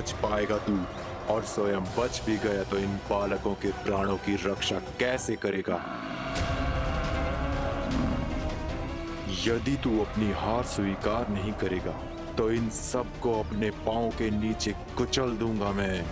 बच पाएगा तू, और स्वयं बच भी गया तो इन बालकों के प्राणों की रक्षा कैसे करेगा? यदि तू अपनी हार स्वीकार नहीं करेगा तो इन सबको अपने पांव के नीचे कुचल दूंगा मैं।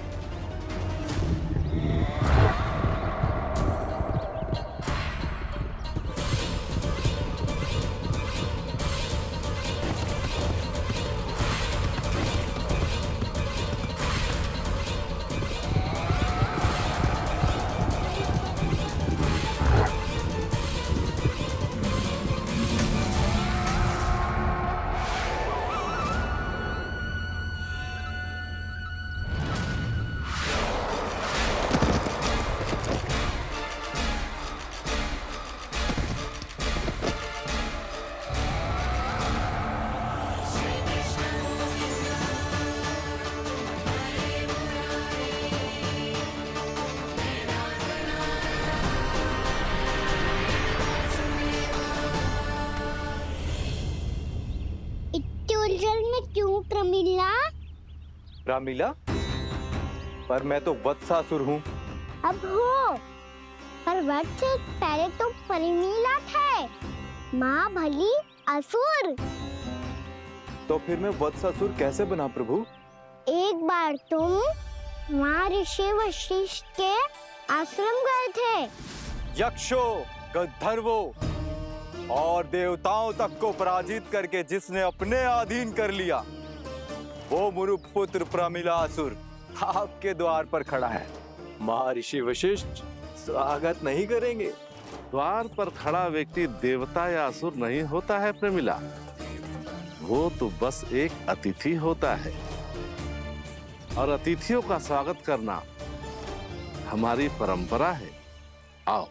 क्यों प्रमिला? रामीला, पर मैं तो वत्सासुर हूँ। अब हो, पर वत्स से पहले तो प्रमिला थे, माँ भली असुर। तो फिर मैं वत्सासुर कैसे बना प्रभु? एक बार तुम माँ ऋषि वशिष्ठ के आश्रम गए थे। यक्षों, गंधर्वों और देवताओं तक को पराजित करके जिसने अपने अधीन कर लिया, वो मुरुपुत्र प्रमिलासुर आपके द्वार पर खड़ा है। महर्षि वशिष्ठ स्वागत नहीं करेंगे? द्वार पर खड़ा व्यक्ति देवता या असुर नहीं होता है प्रमिला, वो तो बस एक अतिथि होता है, और अतिथियों का स्वागत करना हमारी परंपरा है। आओ।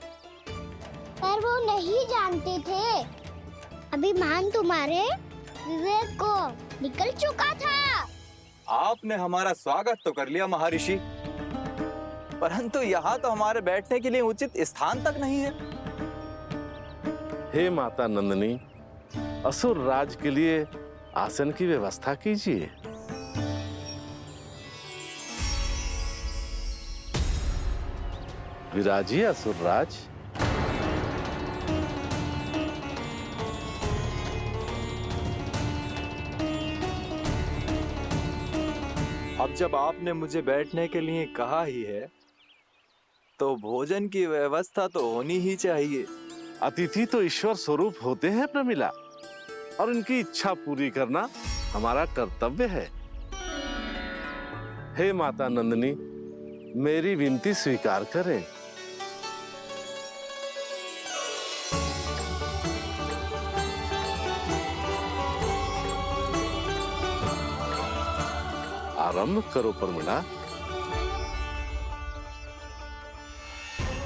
पर वो नहीं जानते थे, अभिमान तुम्हारे विवेक को निकल चुका था। आपने हमारा स्वागत तो कर लिया महर्षि, परंतु यहाँ तो हमारे बैठने के लिए उचित स्थान तक नहीं है। हे माता नंदिनी, असुर राज के लिए आसन की व्यवस्था कीजिए। विराजिए असुर राज। अब जब आपने मुझे बैठने के लिए कहा ही है, तो भोजन की व्यवस्था तो होनी ही चाहिए। अतिथि तो ईश्वर स्वरूप होते हैं प्रमिला, और उनकी इच्छा पूरी करना हमारा कर्तव्य है। हे माता नंदिनी, मेरी विनती स्वीकार करें। आरंभ करो प्रमिला।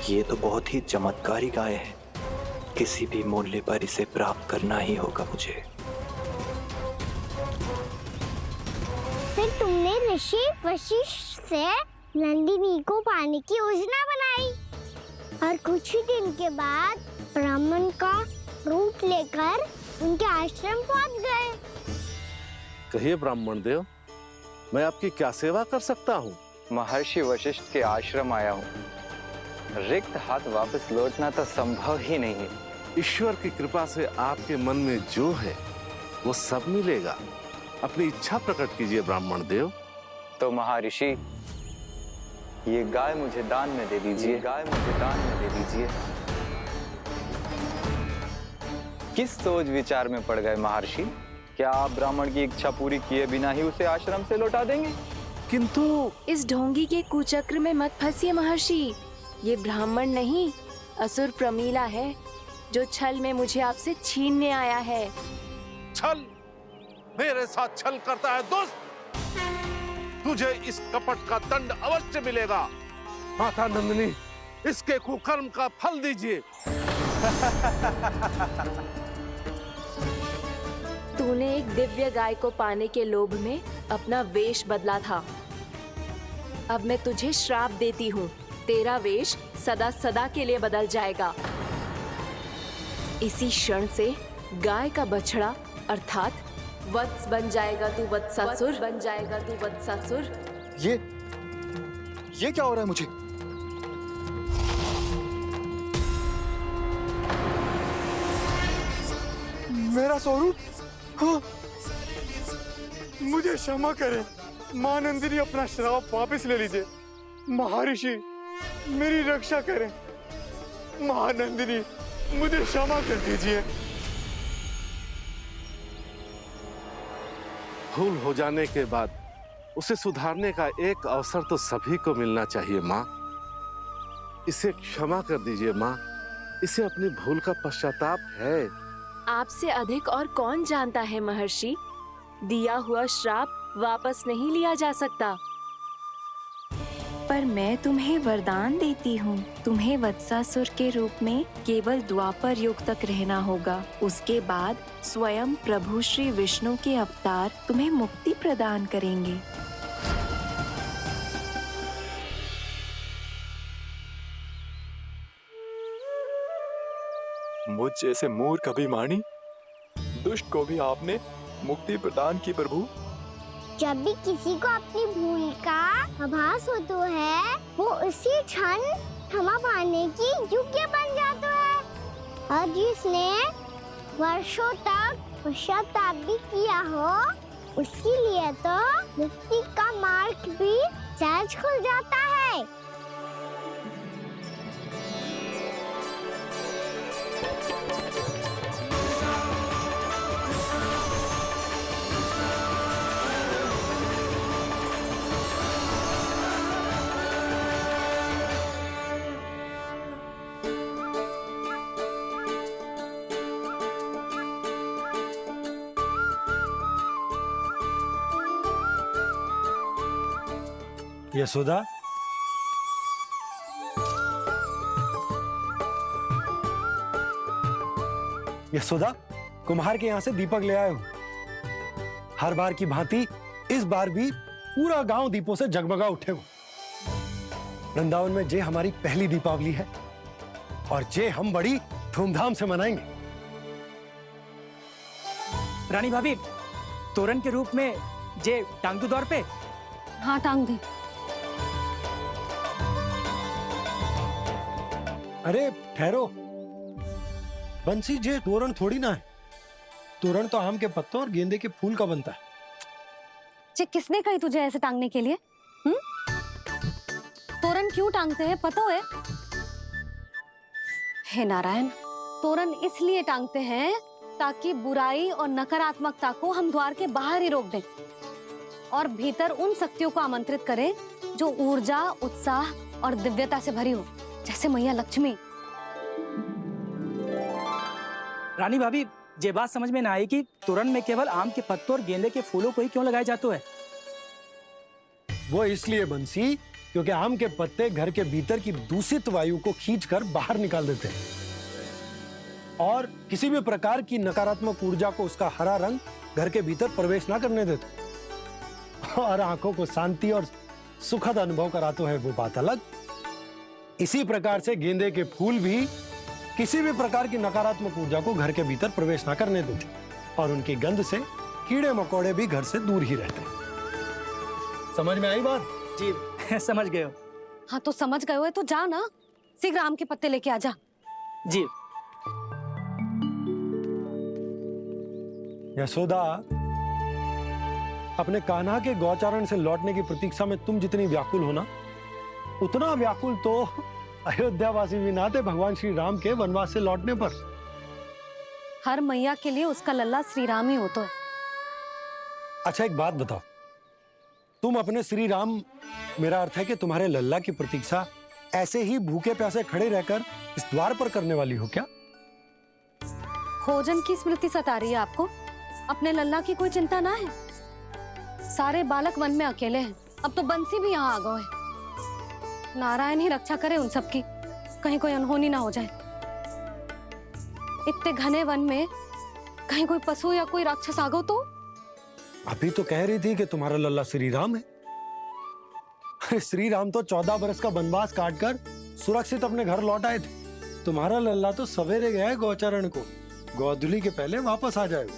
ये तो बहुत ही चमत्कारी गाय है, किसी भी मूल्य पर इसे प्राप्त करना ही होगा मुझे। फिर तुमने ऋषि वशिष्ठ से नंदिनी को पाने की योजना बनाई, और कुछ ही दिन के बाद ब्राह्मण का रूप लेकर उनके आश्रम पहुंच गए। कहिए ब्राह्मण देव, मैं आपकी क्या सेवा कर सकता हूँ? महर्षि वशिष्ठ के आश्रम आया हूँ। रिक्त हाथ वापस लौटना तो संभव ही नहीं है। ईश्वर की कृपा से आपके मन में जो है वो सब मिलेगा। अपनी इच्छा प्रकट कीजिए ब्राह्मण देव। तो महर्षि, ये गाय मुझे दान में दे दीजिए। गाय मुझे दान में दे दीजिए। किस सोच विचार में पड़ गए महर्षि? क्या आप ब्राह्मण की इच्छा पूरी किए बिना ही उसे आश्रम से लौटा देंगे? किंतु इस ढोंगी के कुचक्र में मत फंसिए महर्षि। ये ब्राह्मण नहीं, असुर प्रमिला है, जो छल में मुझे आपसे छीनने आया है। छल? मेरे साथ छल करता है दुष्ट? तुझे इस कपट का दंड अवश्य मिलेगा। माता नंदिनी, इसके कुकर्म का फल दीजिए। तूने एक दिव्य गाय को पाने के लोभ में अपना वेश बदला था। अब मैं तुझे श्राप देती हूँ, तेरा वेश सदा सदा के लिए बदल जाएगा। इसी क्षण से गाय का बछड़ा अर्थात वत्स बन जाएगा तू वत्सासुर। बन जाएगा तू वत्सासुर। ये क्या हो रहा है मुझे? मेरा स्वरूप? हाँ। मुझे क्षमा करें मां नंदिनी, अपना श्राप वापस ले लीजिए। महर्षि मेरी रक्षा करें। महानंदिनी मुझे क्षमा कर दीजिए। भूल हो जाने के बाद उसे सुधारने का एक अवसर तो सभी को मिलना चाहिए माँ। इसे क्षमा कर दीजिए माँ, इसे अपनी भूल का पश्चाताप है। आपसे अधिक और कौन जानता है महर्षि, दिया हुआ श्राप वापस नहीं लिया जा सकता। पर मैं तुम्हें वरदान देती हूँ, तुम्हें वत्सासुर के रूप में केवल द्वापर युग तक रहना होगा। उसके बाद स्वयं प्रभु श्री विष्णु के अवतार तुम्हें मुक्ति प्रदान करेंगे। मुझ जैसे मूर्ख अभिमानी दुष्ट को भी आपने मुक्ति प्रदान की प्रभु। जब भी किसी को अपनी भूल का आभास होता है, वो उसी क्षण क्षमा पाने की योग्य बन जाता है। और जिसने वर्षों तक पश्चाताप भी किया हो, उसके लिए तो मुक्ति का मार्ग भी सहज खुल जाता है। यशोदा, यशोदा, कुम्हार के यहाँ से दीपक ले आए हूं। हर बार की भांति इस बार भी पूरा गांव दीपों से जगमगा उठे हो। वृंदावन में जे हमारी पहली दीपावली है और जे हम बड़ी धूमधाम से मनाएंगे। रानी भाभी, तोरण के रूप में जे टांग दो दौर पे। हाँ, टांग दे। अरे ठहरो, बंसी, जे तोरण थोड़ी ना है। तोरण तो आम के पत्तों और गेंदे के फूल का बनता है। जे किसने कही तुझे ऐसे टांगने के लिए? तोरण क्यों टांगते हैं पता है? हे नारायण, तोरण इसलिए टांगते हैं ताकि बुराई और नकारात्मकता को हम द्वार के बाहर ही रोक दें और भीतर उन शक्तियों को आमंत्रित करें जो ऊर्जा, उत्साह और दिव्यता से भरी हो, जैसे मैया लक्ष्मी। रानी भाभी, ये बात समझ में ना आई कि तोरण में केवल आम के पत्तों और गेंदे के फूलों को ही क्यों लगाया जाता है? वो इसलिए बंसी, क्योंकि आम के पत्ते घर के भीतर की दूषित वायु को खींचकर बाहर निकाल देते हैं और किसी भी प्रकार की नकारात्मक ऊर्जा को उसका हरा रंग घर के भीतर प्रवेश ना करने देते और आंखों को शांति और सुखद अनुभव कराते है, वो बात अलग। इसी प्रकार से गेंदे के फूल भी किसी भी प्रकार की नकारात्मक ऊर्जा को घर के भीतर प्रवेश ना करने देते और उनकी गंध से कीड़े मकोड़े भी घर से दूर ही रहते हैं। समझ में आई बात? जी, समझ गए हो। हाँ, तो समझ गए हो तो जा ना, शीघ्र आम के पत्ते लेके आ जा। जी। यशोदा, अपने कान्हा के गौचारण से लौटने की प्रतीक्षा में तुम जितनी व्याकुल हो ना, उतना व्याकुल तो अयोध्यावासी भी ना थे भगवान श्री राम के वनवास से लौटने पर। हर मैया के लिए उसका लल्ला श्री राम ही होता है। अच्छा, एक बात बताओ, तुम अपने श्री राम, मेरा अर्थ है कि तुम्हारे लल्ला की प्रतीक्षा ऐसे ही भूखे प्यासे खड़े रहकर इस द्वार पर करने वाली हो क्या? भोजन की स्मृति सता रही है आपको? अपने लल्ला की कोई चिंता ना है। सारे बालक वन में अकेले हैं, अब तो बंसी भी यहाँ आ गए हैं। नारायण ही रक्षा करे उन सबकी, कहीं कोई अनहोनी ना हो जाए। इतने घने वन में कहीं कोई पशु या कोई राक्षस आ गो तो? अभी तो कह रही थी कि तुम्हारा लल्ला श्री राम है। श्री राम तो 14 बरस का वनवास काटकर सुरक्षित अपने घर लौट आए थे। तुम्हारा लल्ला तो सवेरे गया है गौचरण को, गोधूली के पहले वापस आ जाएगा।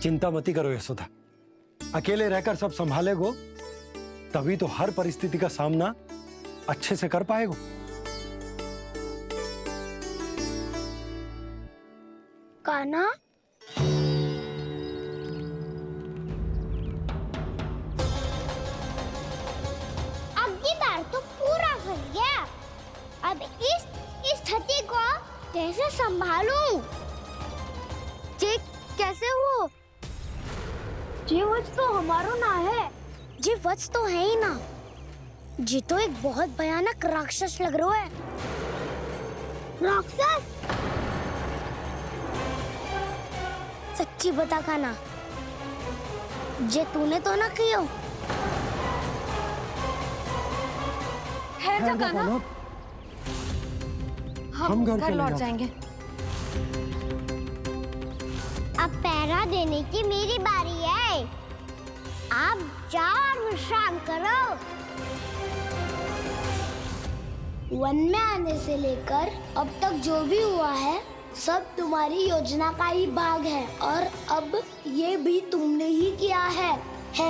चिंता मती करो यशोदा, अकेले रहकर सब संभालेगो तभी तो हर परिस्थिति का सामना अच्छे से कर पाएगा। कान्हा, अब की बार तो पूरा फंस गया। अब इस स्थिति को कैसे संभालूं? ये कैसे हो? ये वत्स तो हमारा ना है। ये वत्स तो है ही ना। ये तो एक बहुत भयानक राक्षस लग रहा है। राक्षस? सच्ची बता कान्हा, ये तूने तो ना किया? ठहर जा कान्हा, हम घर लौट जाएंगे। अब पहरा देने की मेरी बारी है। आप जाओ और विश्राम करो। वन में आने से लेकर अब तक जो भी हुआ है सब तुम्हारी योजना का ही भाग है, और अब ये भी तुमने ही किया है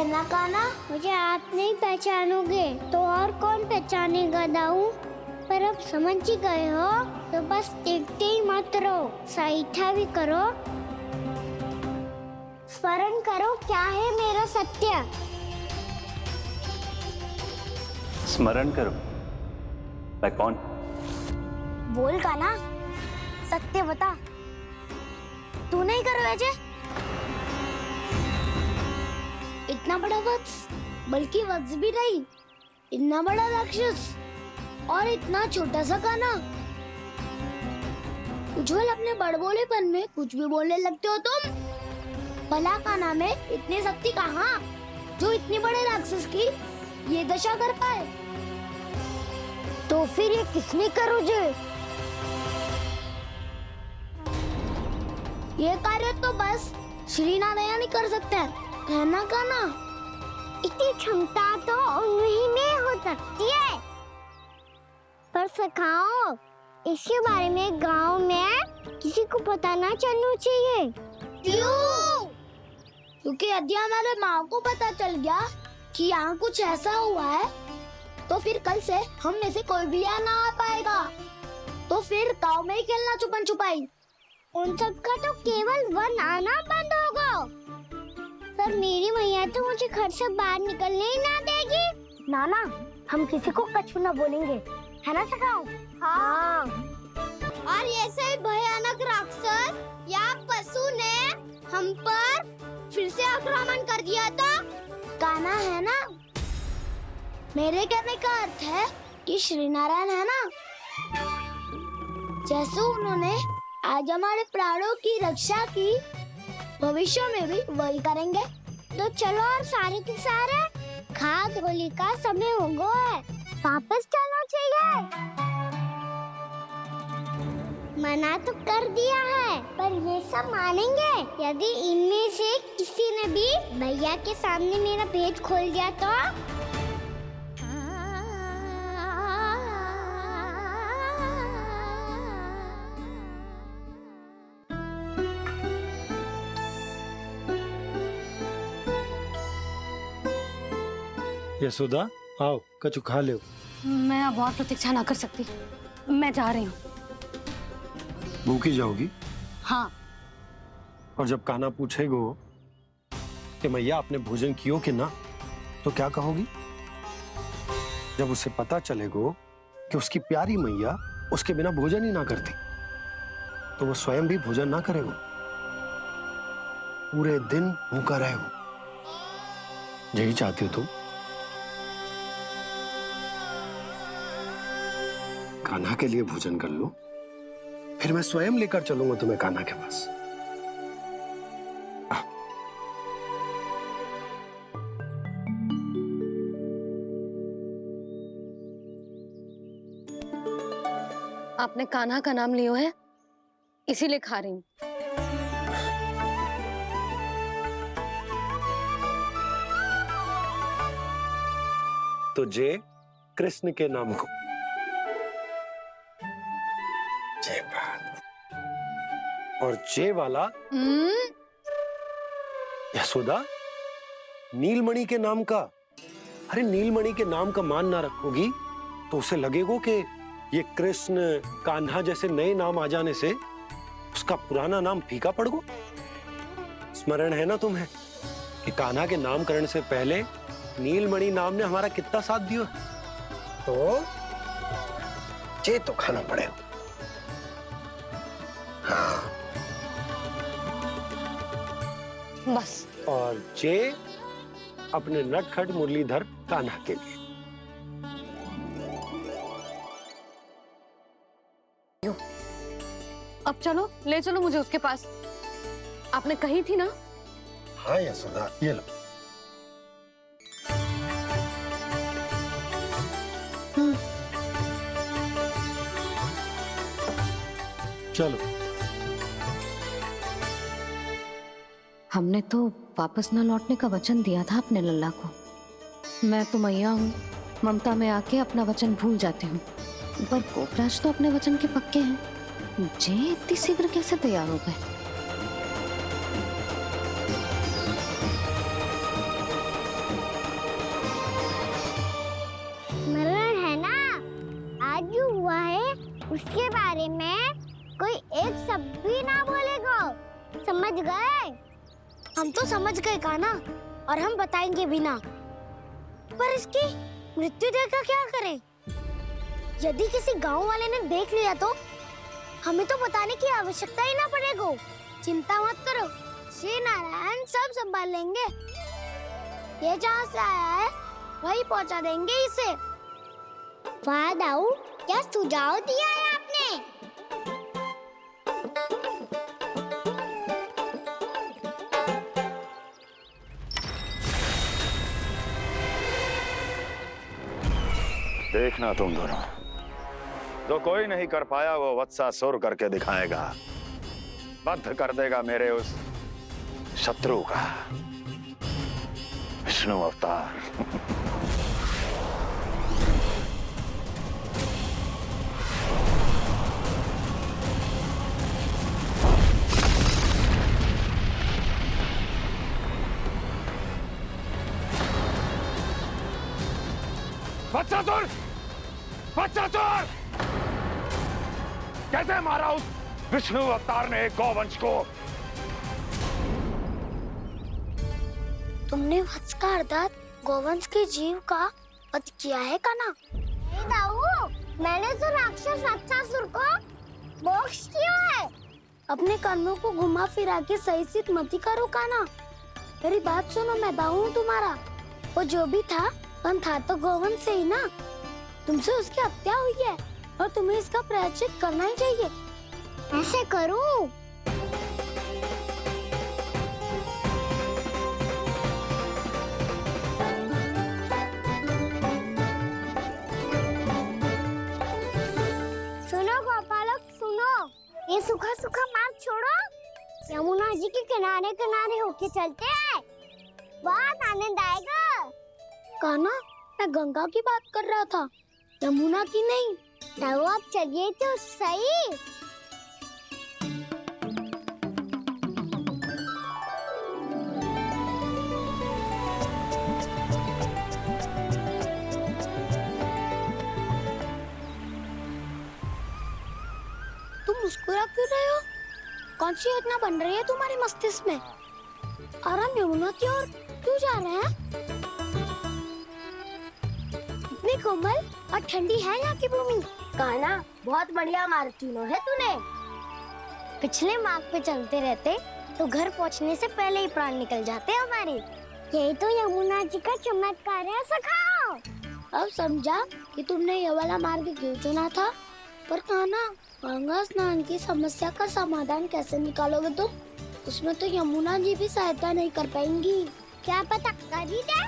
ना कान्हा? मुझे आप नहीं पहचानोगे तो और कौन पहचानेगा दाऊ? पर अब समझ ही गए हो तो बस देखते ही मत रहो, सहीठा भी करो। स्मरण करो क्या है मेरा सत्य। स्मरण करो। मैं कौन? बोल कान्हा, सत्य बता। तू नहीं करो अजय? इतना बड़ा वत्स, बल्कि वत्स भी नहीं, इतना बड़ा राक्षस और इतना छोटा सा कान्हा। उज्जवल, अपने बड़बोलेपन में कुछ भी बोलने लगते हो तुम। भला कान्हा में इतनी शक्ति कहाँ जो इतनी बड़े राक्षस की ये दशा कर पाए? तो फिर ये किसने करो जे? ये कार्य तो बस श्री नारायण ही कर सकते हैं, है ना कान्हा? इतनी क्षमता तो उन्हीं में हो सकती है। पर सखाओ, इसके बारे में गांव में किसी को पता ना चलना चाहिए। क्यों? क्योंकि यदि हमारे माँ को पता चल गया कि यहाँ कुछ ऐसा हुआ है, तो फिर कल से हम में से कोई भी यहाँ ना आ पाएगा। तो फिर गांव में ही खेलना छुपन छुपाई। उन सब का तो केवल वन आना बंद होगा। पर मेरी मैया तो मुझे घर से बाहर निकलने ही ना देगी। नाना, हम किसी को कछु ना बोलेंगे, है ना सखाओ? हाँ। और ऐसे भयानक राक्षस या पशु ने हम पर फिर से आक्रमण कर दिया तो कान्हा, है ना? मेरे कहने का अर्थ है कि श्री नारायण है ना, जैसे उन्होंने आज हमारे प्राणों की रक्षा की, भविष्य में भी वही करेंगे। तो चलो और सारे के सारे खाद होली का समय हो गया है, वापस चलना चाहिए। मना तो कर दिया है, पर ये सब मानेंगे यदि इनमें से किसी ने भी भैया के सामने मेरा पेट खोल दिया तो? यशोदा, आओ कछु खा लो। मैं अब और प्रतीक्षा ना कर सकती, मैं जा रही हूँ। भूखी जाओगी? हाँ। और जब कान्हा पूछेगो कि मैया आपने भोजन कियो कि ना, तो क्या कहोगी? जब उसे पता चलेगो कि उसकी प्यारी मैया उसके बिना भोजन ही ना करती, तो वो स्वयं भी भोजन ना करेगो, पूरे दिन भूखा रहेगो। यही चाहती हो तुम? कान्हा के लिए भोजन कर लो, फिर मैं स्वयं लेकर चलूंगा तुम्हें कान्हा के पास। आपने कान्हा का नाम लियो है, इसीलिए खा रही हूँ। तो जय कृष्ण के नाम को। जय बात। और जय वाला यशोदा नीलमणि के नाम का। अरे नीलमणि के नाम का मान ना रखोगी तो उसे लगेगा कि ये कृष्ण कान्हा जैसे नए नाम आ जाने से उसका पुराना नाम फीका पड़ गो। स्मरण है ना तुम्हें कि कान्हा के नामकरण से पहले नीलमणि नाम ने हमारा कितना साथ दिया। तो चे तो खाना पड़ेगा। हाँ। बस। और चे अपने नटखट मुरलीधर कान्हा के लिए। अब चलो, ले चलो मुझे उसके पास। आपने कही थी ना। हाँ यशोदा, ये लो। चलो। हमने तो वापस न लौटने का वचन दिया था अपने लल्ला को। मैं तो मैया हूँ, ममता में आके अपना वचन भूल जाती हूँ, पर गोपराज तो अपने वचन के पक्के हैं। जे इतनी शीघ्र कैसे तैयार हो गए? मरण है ना, आज जो हुआ है उसके बारे में कोई एक शब्द भी ना बोलेगा, समझ गए? हम तो समझ गए कान्हा, और हम बताएंगे भी ना। पर इसकी मृत्यु देखकर क्या करें? यदि किसी गांव वाले ने देख लिया तो हमें तो बताने की आवश्यकता ही ना पड़ेगा। चिंता मत करो, श्री नारायण सब संभाल लेंगे। ये जहाँ से आया है वही पहुँचा देंगे इसे। वाह दाऊ, क्या सुझाव दिया है आपने? देखना तुम दोनों, जो कोई नहीं कर पाया वो वत्सासुर करके दिखाएगा, बद्ध कर देगा मेरे उस शत्रु का विष्णु अवतार। वत्सासुर! वत्सासुर! कैसे मारा उस विष्णु अवतार ने गौवंश को? तुमने वत्स का अर्थात गोवंश के जीव का वध किया है कान्हा? नहीं दाऊ, मैंने तो राक्षस वत्सासुर को मोक्ष किया है। अपने कर्मों को घुमा फिरा के सही सिद्ध मत करो कान्हा। मेरी बात सुनो, मैं दाऊ हूँ तुम्हारा। वो जो भी था पण था तो गोवंश से ही ना। तुमसे उसकी हत्या हुई है और तुम्हें इसका प्रायश्चित करना ही चाहिए। ऐसे करूं? सुनो गोपालक सुनो, ये सूखा सूखा मार्ग छोड़ो, यमुना जी के किनारे किनारे होके चलते हैं, बहुत आनंद आएगा। कान्हा, मैं गंगा की बात कर रहा था, यमुना की नहीं। तो आप चलिए तो सही। तुम मुस्कुरा क्यों रहे हो? कौन सी योजना बन रही है तुम्हारे मस्तिष्क में? और हम यमुना की ओर क्यों जा रहे हैं? इतनी कोमल और ठंडी है यहाँ की भूमि। कान्हा, बहुत बढ़िया मार्ग चुना है तूने। पिछले मार्ग पे चलते रहते तो घर पहुँचने से पहले ही प्राण निकल जाते हमारे। यही तो यमुना जी का चमत्कार है सखाओ। अब समझा कि तुमने ये वाला मार्ग क्यों चुना था। पर कान्हा, गंगा स्नान की समस्या का समाधान कैसे निकालोगे तुम? उसमें तो यमुना जी भी सहायता नहीं कर पाएंगी। क्या पता कर ही दे।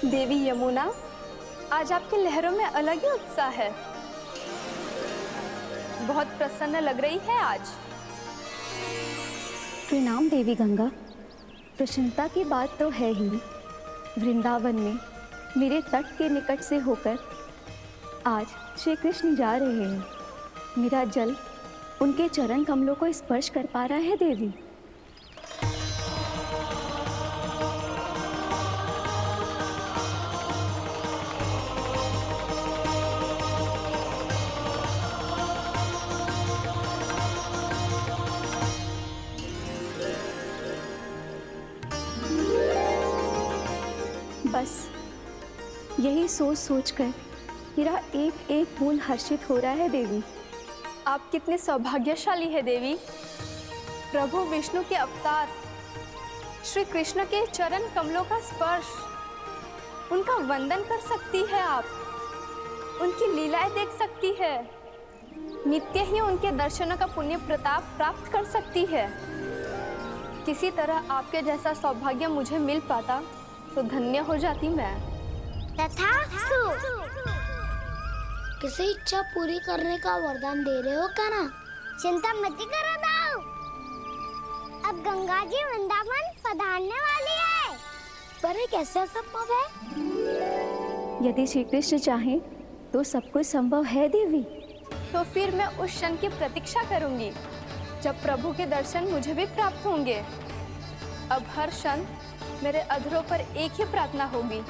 देवी यमुना, आज आपकी लहरों में अलग ही उत्साह है। बहुत प्रसन्न लग रही है आज। प्रणाम देवी गंगा। प्रसन्नता की बात तो है ही। वृंदावन में मेरे तट के निकट से होकर आज श्री कृष्ण जा रहे हैं। मेरा जल उनके चरण कमलों को स्पर्श कर पा रहा है देवी। बस यही सोच सोचकर मेरा एक एक फूल हर्षित हो रहा है देवी। आप कितने सौभाग्यशाली है देवी। प्रभु विष्णु के अवतार श्री कृष्ण के चरण कमलों का स्पर्श, उनका वंदन कर सकती है आप, उनकी लीलाएं देख सकती है, नित्य ही उनके दर्शनों का पुण्य प्रताप प्राप्त कर सकती है। किसी तरह आपके जैसा सौभाग्य मुझे मिल पाता तो धन्य हो जाती मैं। तथास्तु। किसी इच्छा पूरी करने का वरदान दे रहे हो कान्हा? चिंता मत करो दाऊ। अब गंगा जी वृंदावन पधारने वाली है। पर ये कैसे संभव है? यदि श्री कृष्ण चाहे तो सब कुछ संभव है देवी। तो फिर मैं उस क्षण की प्रतीक्षा करूंगी जब प्रभु के दर्शन मुझे भी प्राप्त होंगे। अब हर क्षण मेरे अधरों पर एक ही प्रार्थना होगी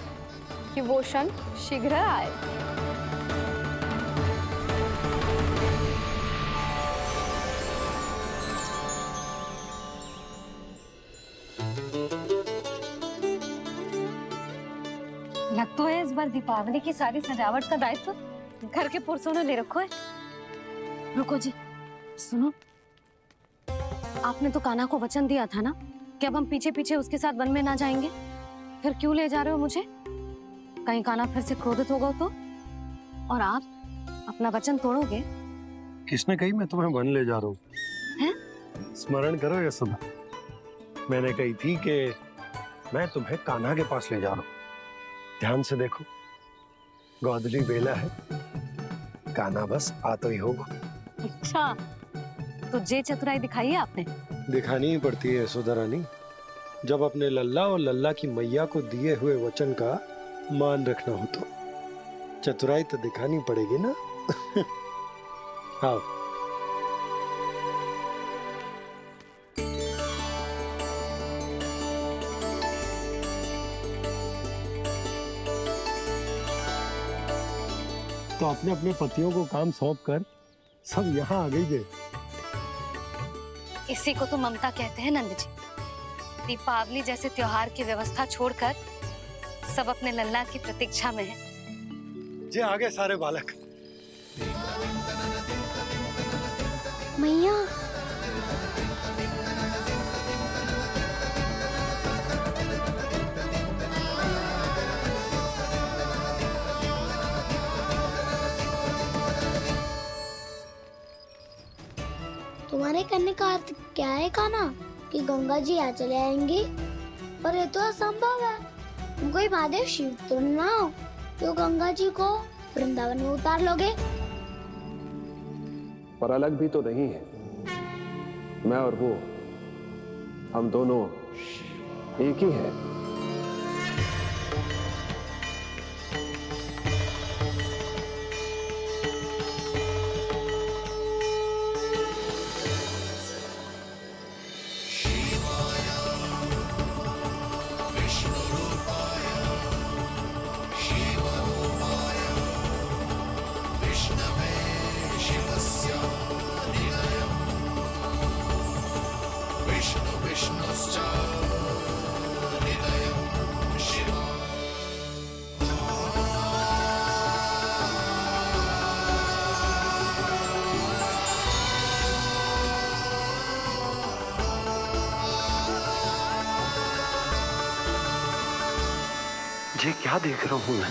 कि वो क्षण शीघ्र आए। लगता है इस बार दीपावली की सारी सजावट का दायित्व घर के पुरुषों ने ले रखा है। रुको जी, सुनो, आपने तो कान्हा को वचन दिया था ना कि अब हम पीछे पीछे उसके साथ वन में ना जाएंगे। फिर क्यों ले जा रहे हो मुझे? कहीं कान्हा फिर से क्रोधित होगा तो? और आप अपना वचन तोड़ोगे? किसने कही मैं तुम्हें वन ले जा रहा हूँ? हैं? स्मरण करो यशोदा, मैंने कही थी कि मैं तुम्हें कान्हा के पास ले जा रहा हूँ। ध्यान से देखो, गोधली बेला है, कान्हा बस आ तो ही होगा। अच्छा, तो जे चतुराई दिखाई है आपने? दिखानी ही पड़ती है यशोदा रानी, जब अपने लल्ला और लल्ला की मैया को दिए हुए वचन का मान रखना हो तो चतुराई तो दिखानी पड़ेगी ना। हाँ, तो अपने अपने पतियों को काम सौंप कर सब यहाँ आ गई थे। इसी को तो ममता कहते हैं नंद जी। दीपावली जैसे त्योहार की व्यवस्था छोड़कर सब अपने लल्ला की प्रतीक्षा में हैं। जे आगे सारे बालक। मैया, तुम्हारे कहने का अर्थ क्या है कान्हा? कि गंगा जी यहाँ चले आएंगी? पर ये तो असंभव है। तुम कोई महादेव शिव तो ना हो तो गंगा जी को वृंदावन में उतार लोगे? पर अलग भी तो नहीं है। मैं और वो, हम दोनों एक ही हैं। ये क्या देख रहा हूँ मैं?